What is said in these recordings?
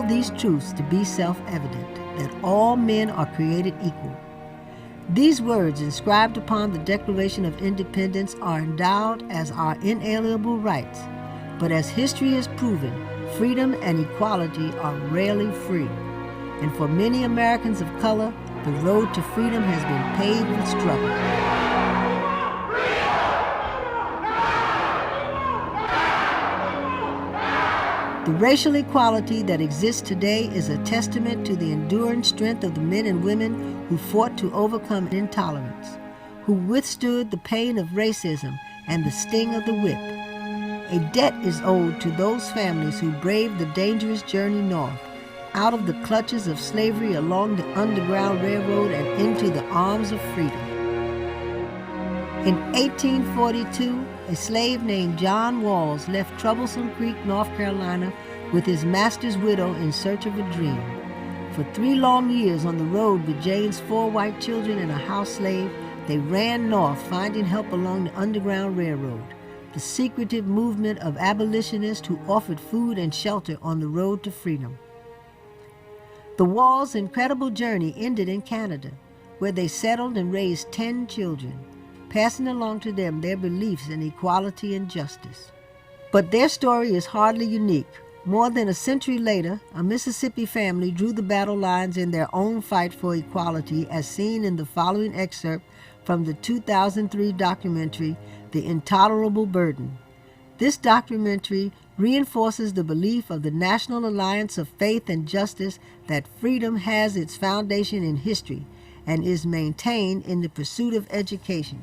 these truths to be self-evident, that all men are created equal. These words inscribed upon the Declaration of Independence are endowed as our inalienable rights, but as history has proven, freedom and equality are rarely free. And for many Americans of color, the road to freedom has been paved with struggle. The racial equality that exists today is a testament to the enduring strength of the men and women who fought to overcome intolerance, who withstood the pain of racism and the sting of the whip. A debt is owed to those families who braved the dangerous journey north, out of the clutches of slavery along the Underground Railroad and into the arms of freedom. In 1842, a slave named John Walls left Troublesome Creek, North Carolina, with his master's widow in search of a dream. For 3 long years on the road with Jane's 4 white children and a house slave, they ran north, finding help along the Underground Railroad, the secretive movement of abolitionists who offered food and shelter on the road to freedom. The Walls' incredible journey ended in Canada, where they settled and raised 10 children, passing along to them their beliefs in equality and justice. But their story is hardly unique. More than a century later, a Mississippi family drew the battle lines in their own fight for equality, as seen in the following excerpt from the 2003 documentary, The Intolerable Burden. This documentary reinforces the belief of the National Alliance of Faith and Justice that freedom has its foundation in history and is maintained in the pursuit of education.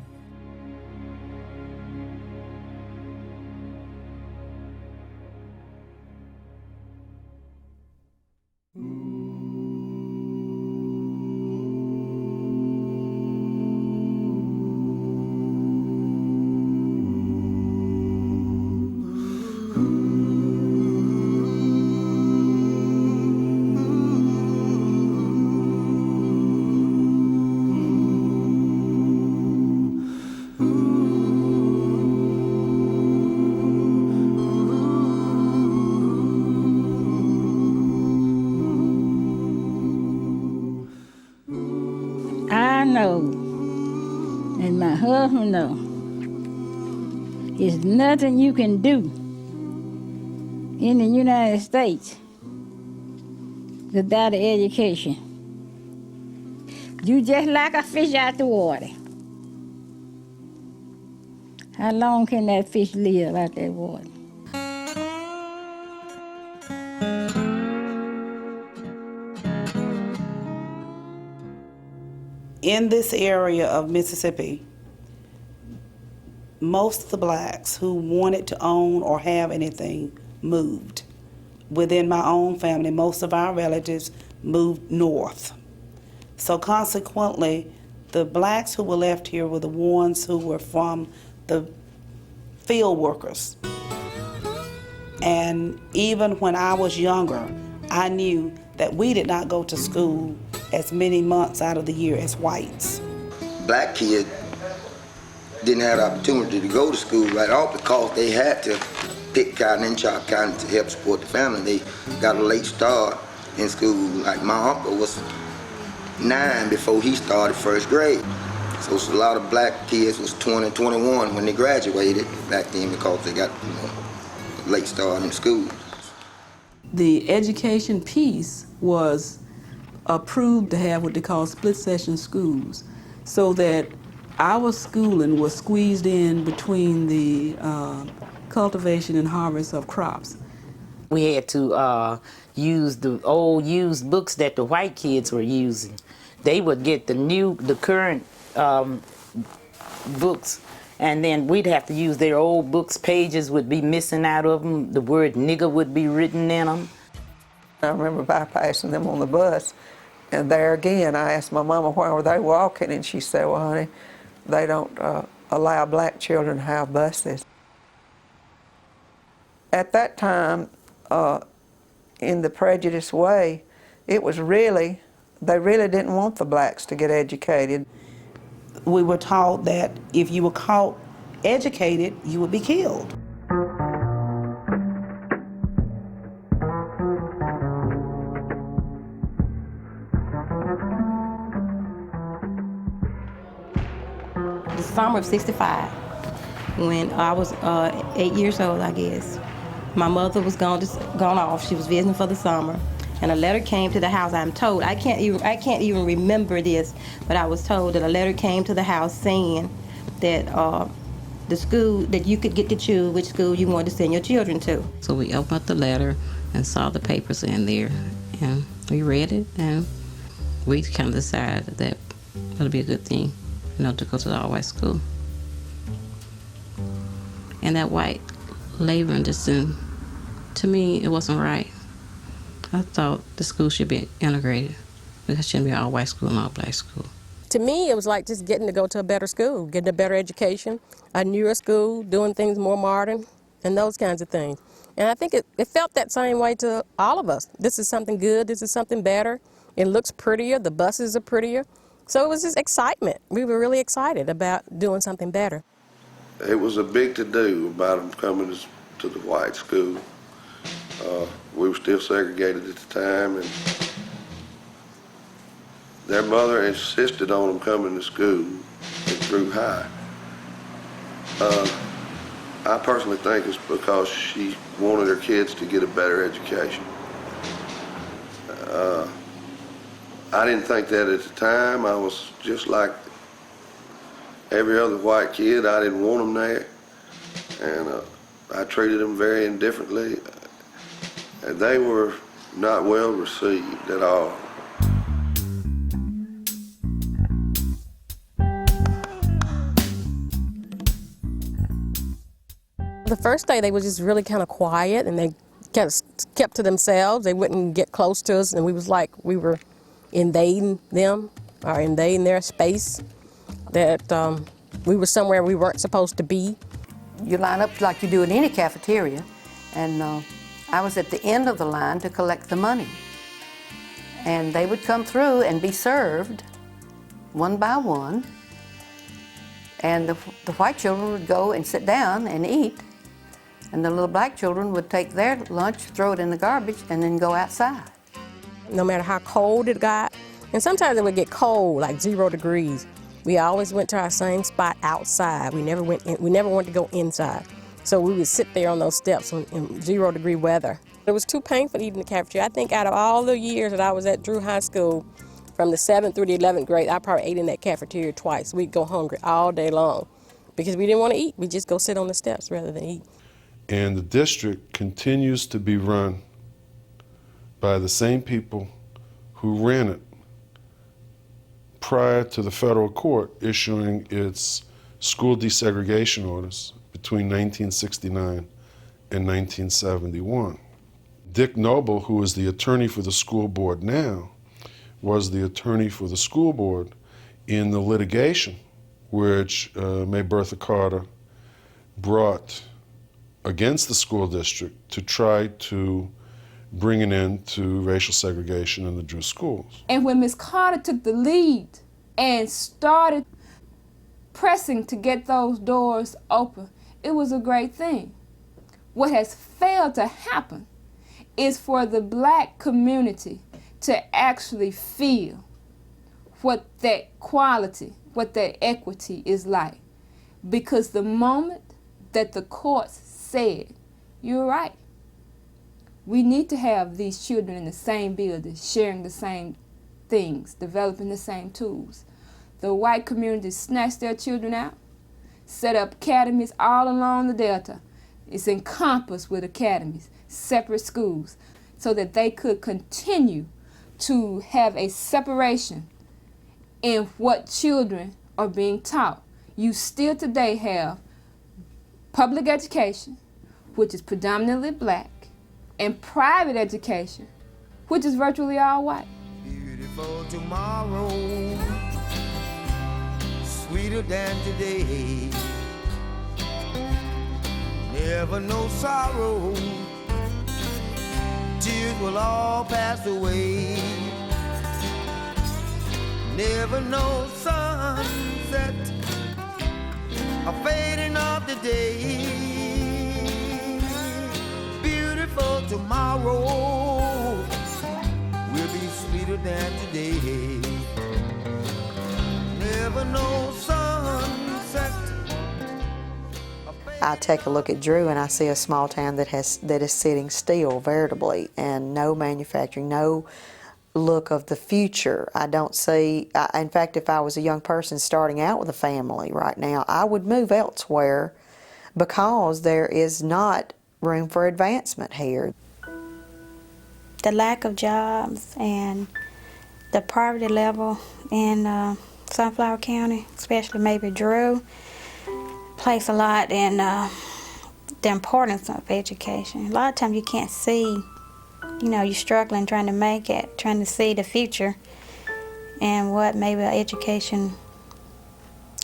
I know, and my husband knows, there's nothing you can do in the United States without an education. You just like a fish out the water. How long can that fish live out that water? In this area of Mississippi, most of the blacks who wanted to own or have anything moved. Within my own family, most of our relatives moved north. So consequently, the blacks who were left here were the ones who were from the field workers. And even when I was younger, I knew that we did not go to school as many months out of the year as whites. Black kids didn't have the opportunity to go to school right off because they had to pick cotton and chop cotton to help support the family. They got a late start in school. Like my uncle was 9 before he started first grade. So a lot of black kids was 20, 21 when they graduated back then because they got a late start in school. The education piece was approved to have what they call split session schools, so that our schooling was squeezed in between the cultivation and harvest of crops. We had to use the old used books that the white kids were using. They would get the current books, and then we'd have to use their old books. Pages would be missing out of them. The word nigger would be written in them. I remember bypassing them on the bus, and there again, I asked my mama where were they walking, and she said, well, honey, they don't allow black children to have buses. At that time, in the prejudiced way, it was really, they really didn't want the blacks to get educated. We were taught that if you were caught educated, you would be killed. the summer of '65, when I was 8 years old, I guess. My mother was gone off. She was visiting for the summer, and a letter came to the house. I'm told, I can't even remember this, but I was told that a letter came to the house saying that the school, that you could get to choose which school you wanted to send your children to. So we opened up the letter and saw the papers in there, and we read it, and we kind of decided that it would be a good thing, to go to the all-white school. And that white labeling just didn't, to me, it wasn't right. I thought the school should be integrated. It shouldn't be an all-white school and all-black school. To me, it was like just getting to go to a better school, getting a better education, a newer school, doing things more modern, and those kinds of things. And I think it felt that same way to all of us. This is something good, this is something better. It looks prettier, the buses are prettier. So it was just excitement. We were really excited about doing something better. It was a big to-do about them coming to the white school. We were still segregated at the time, and their mother insisted on them coming to school at Drew High. I personally think it's because she wanted her kids to get a better education. I didn't think that at the time. I was just like every other white kid. I didn't want them there, and I treated them very indifferently. And they were not well received at all. The first day they were just really kind of quiet, and they kind of kept to themselves. They wouldn't get close to us, and we was like we were invading them or invading their space, that we were somewhere we weren't supposed to be. You line up like you do in any cafeteria, and I was at the end of the line to collect the money. And they would come through and be served one by one, and the white children would go and sit down and eat, and the little black children would take their lunch, throw it in the garbage, and then go outside. No matter how cold it got, and sometimes it would get cold, like 0 degrees, we always went to our same spot outside. We never wanted to go inside. So we would sit there on those steps in 0 degree weather. It was too painful to eat in the cafeteria. I think out of all the years that I was at Drew High School, from the 7th through the 11th grade, I probably ate in that cafeteria twice. We'd go hungry all day long because we didn't want to eat. We'd just go sit on the steps rather than eat. And the district continues to be run by the same people who ran it prior to the federal court issuing its school desegregation orders between 1969 and 1971. Dick Noble, who is the attorney for the school board now, was the attorney for the school board in the litigation which Mae Bertha Carter brought against the school district to try to bring an end to racial segregation in the Drew schools. And when Ms. Carter took the lead and started pressing to get those doors open, it was a great thing. What has failed to happen is for the black community to actually feel what that quality, what that equity is like. Because the moment that the courts said, you're right, we need to have these children in the same building, sharing the same things, developing the same tools. The white community snatched their children out, set up academies all along the Delta. It's encompassed with academies, separate schools, so that they could continue to have a separation in what children are being taught. You still today have public education, which is predominantly black, and private education, which is virtually all white. Beautiful tomorrow, sweeter than today. Never no sorrow, tears will all pass away. Never no sunset, a fading of the day. Beautiful tomorrow will be sweeter than today. Never no sunset. I take a look at Drew and I see a small town that is sitting still veritably, and no manufacturing, no look of the future. I don't see, in fact, if I was a young person starting out with a family right now, I would move elsewhere because there is not room for advancement here. The lack of jobs and the poverty level in Sunflower County, especially maybe Drew, plays a lot in the importance of education. A lot of times you can't see, you're struggling trying to make it, trying to see the future and what maybe education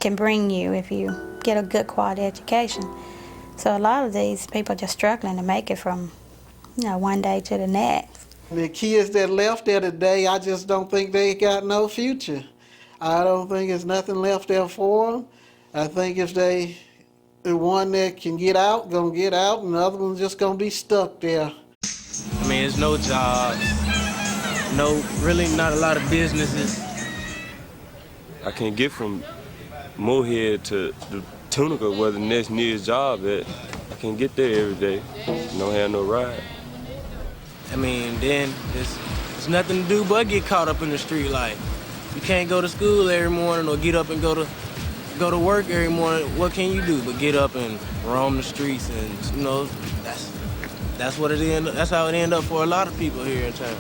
can bring you if you get a good quality education. So a lot of these people are just struggling to make it from, one day to the next. The kids that left there today, I just don't think they got no future. I don't think there's nothing left there for them. I think if the one that can get out, gonna get out, and the other one's just gonna be stuck there. I mean, there's no jobs, really not a lot of businesses. I can't get from Moorhead to the Tunica where the next nearest job at. I can't get there every day. Don't have no ride. I mean, then there's nothing to do but get caught up in the street life. You can't go to school every morning or get up and go to work every morning. What can you do but get up and roam the streets? And that's what it is. That's how it ended up for a lot of people here in town.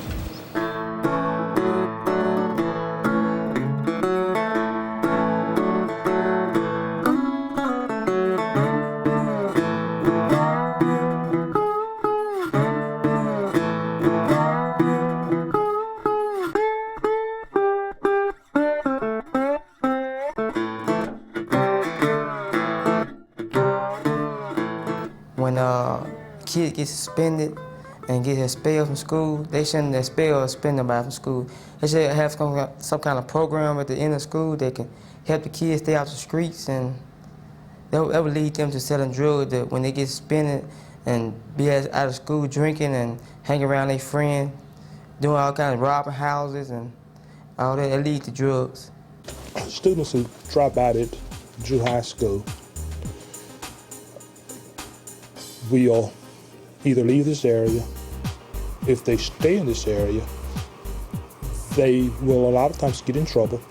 When a kid gets suspended and gets expelled from school, they shouldn't expel or suspend nobody from school. They should have some kind of program at the end of school that can help the kids stay out the streets, and that would lead them to selling drugs. That when they get suspended and be out of school drinking and hang around their friends, doing all kinds of robbing houses and all that, it leads to drugs. Students who drop out at Drew High School will either leave this area. If they stay in this area, they will a lot of times get in trouble.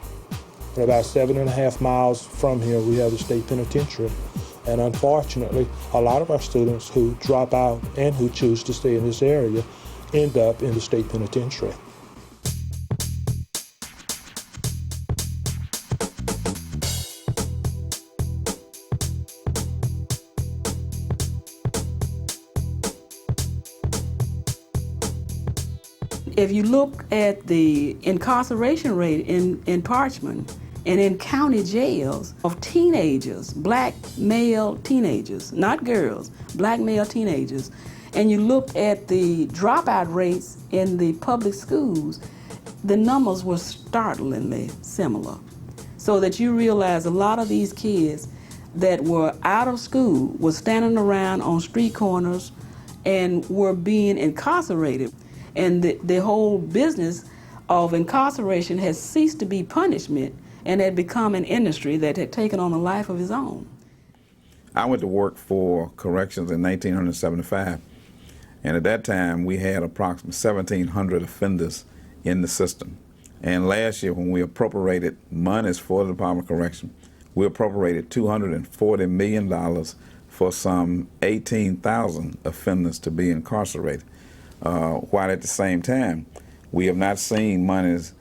And about 7.5 miles from here, we have the state penitentiary. And unfortunately, a lot of our students who drop out and who choose to stay in this area end up in the state penitentiary. If you look at the incarceration rate in Parchman and in county jails of teenagers, black male teenagers, not girls, black male teenagers, and you look at the dropout rates in the public schools, the numbers were startlingly similar. So that you realize a lot of these kids that were out of school were standing around on street corners and were being incarcerated. And the whole business of incarceration has ceased to be punishment and had become an industry that had taken on a life of its own. I went to work for corrections in 1975, and at that time we had approximately 1,700 offenders in the system. And last year, when we appropriated monies for the Department of Correction, we appropriated $240 million for some 18,000 offenders to be incarcerated. While at the same time, we have not seen monies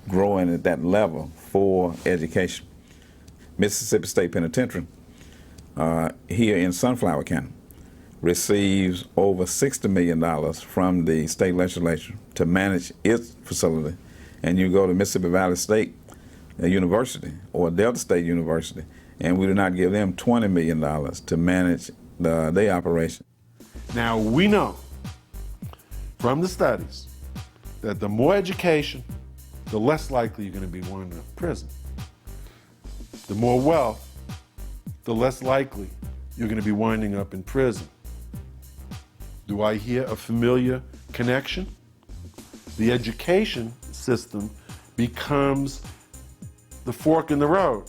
growing at that level for education. Mississippi State Penitentiary here in Sunflower County receives over $60 million from the state legislature to manage its facility. And you go to Mississippi Valley State University or Delta State University, and we do not give them $20 million to manage their operation. Now we know from the studies that the more education, the less likely you're going to be winding up in prison. The more wealth, the less likely you're going to be winding up in prison. Do I hear a familiar connection? The education system becomes the fork in the road.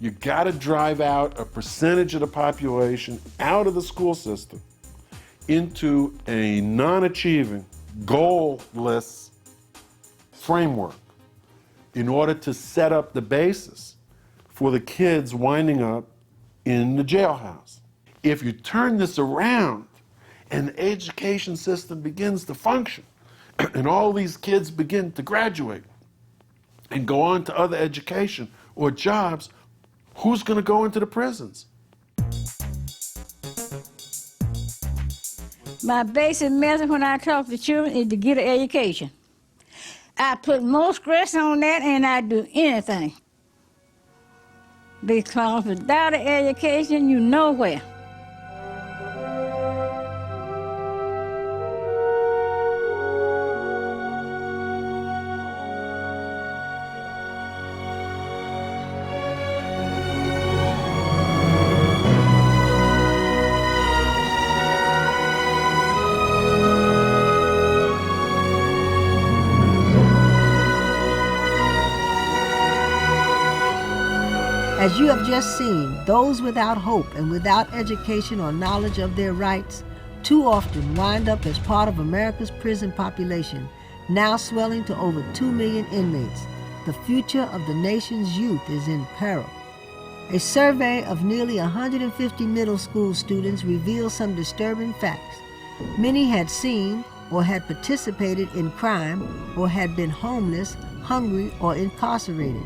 You got to drive out a percentage of the population out of the school system into a non-achieving, goal-less framework in order to set up the basis for the kids winding up in the jailhouse. If you turn this around and the education system begins to function and all these kids begin to graduate and go on to other education or jobs, who's going to go into the prisons? My basic message when I talk to children is to get an education. I put more stress on that than I do anything. Because without an education, you're nowhere. As you have just seen, those without hope and without education or knowledge of their rights too often wind up as part of America's prison population, now swelling to over 2 million inmates. The future of the nation's youth is in peril. A survey of nearly 150 middle school students revealed some disturbing facts. Many had seen or had participated in crime or had been homeless, hungry, or incarcerated.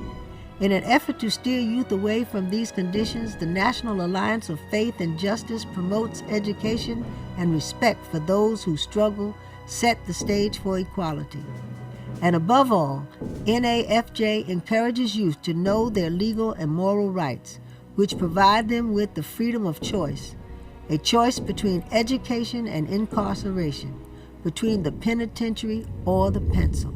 In an effort to steer youth away from these conditions, the National Alliance of Faith and Justice promotes education and respect for those who struggle, set the stage for equality. And above all, NAFJ encourages youth to know their legal and moral rights, which provide them with the freedom of choice, a choice between education and incarceration, between the penitentiary or the pencil.